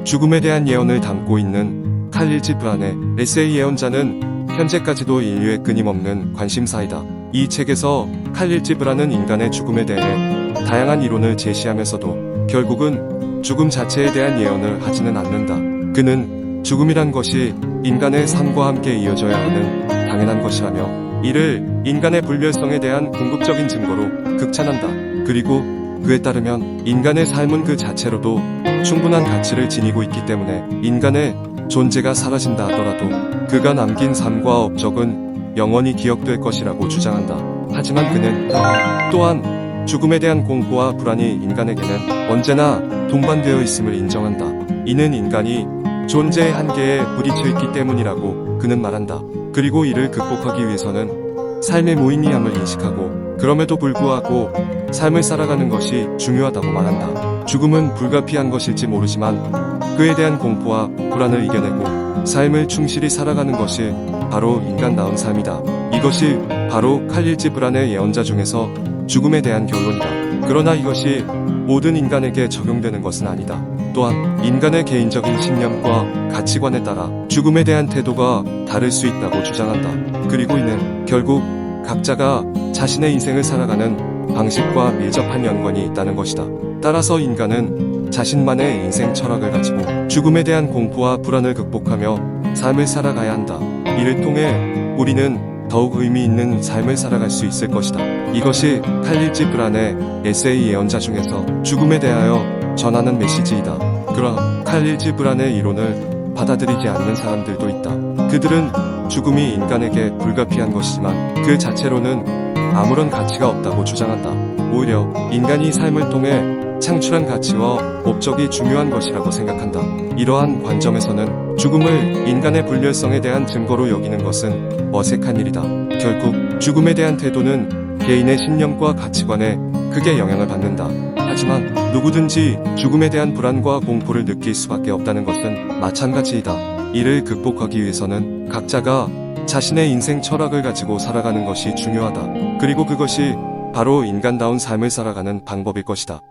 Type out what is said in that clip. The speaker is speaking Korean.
죽음에 대한 예언을 담고 있는 칼릴 지브란의 에세이 예언자는 현재까지도 인류의 끊임없는 관심사이다. 이 책에서 칼릴 지브란은 인간의 죽음에 대해 다양한 이론을 제시하면서도 결국은 죽음 자체에 대한 예언을 하지는 않는다. 그는 죽음이란 것이 인간의 삶과 함께 이어져야 하는 당연한 것이라며 이를 인간의 불멸성에 대한 궁극적인 증거로 극찬한다. 그리고 그에 따르면 인간의 삶은 그 자체로도 충분한 가치를 지니고 있기 때문에 인간의 존재가 사라진다 하더라도 그가 남긴 삶과 업적은 영원히 기억될 것이라고 주장한다. 하지만 그는 또한 죽음에 대한 공포와 불안이 인간에게는 언제나 동반되어 있음을 인정한다. 이는 인간이 존재의 한계에 부딪혀 있기 때문이라고 그는 말한다. 그리고 이를 극복하기 위해서는 삶의 무의미함을 인식하고 그럼에도 불구하고 삶을 살아가는 것이 중요하다고 말한다. 죽음은 불가피한 것일지 모르지만 그에 대한 공포와 불안을 이겨내고 삶을 충실히 살아가는 것이 바로 인간다운 삶이다. 이것이 바로 칼릴 지브란의 예언자 중에서 죽음에 대한 결론이다. 그러나 이것이 모든 인간에게 적용되는 것은 아니다. 또한 인간의 개인적인 신념과 가치관에 따라 죽음에 대한 태도가 다를 수 있다고 주장한다. 그리고 이는 결국 각자가 자신의 인생을 살아가는 방식과 밀접한 연관이 있다는 것이다. 따라서 인간은 자신만의 인생 철학을 가지고 죽음에 대한 공포와 불안을 극복하며 삶을 살아가야 한다. 이를 통해 우리는 더욱 의미 있는 삶을 살아갈 수 있을 것이다. 이것이 칼릴 지브란의 에세이 예언자 중에서 죽음에 대하여 전하는 메시지이다. 그러나 칼릴 지브란의 이론을 받아들이지 않는 사람들도 있다. 그들은 죽음이 인간에게 불가피한 것이지만 그 자체로는 아무런 가치가 없다고 주장한다. 오히려 인간이 삶을 통해 창출한 가치와 업적이 중요한 것이라고 생각한다. 이러한 관점에서는 죽음을 인간의 불멸성에 대한 증거로 여기는 것은 어색한 일이다. 결국 죽음에 대한 태도는 개인의 신념과 가치관에 크게 영향을 받는다. 하지만 누구든지 죽음에 대한 불안과 공포를 느낄 수밖에 없다는 것은 마찬가지이다. 이를 극복하기 위해서는 각자가 자신의 인생 철학을 가지고 살아가는 것이 중요하다. 그리고 그것이 바로 인간다운 삶을 살아가는 방법일 것이다.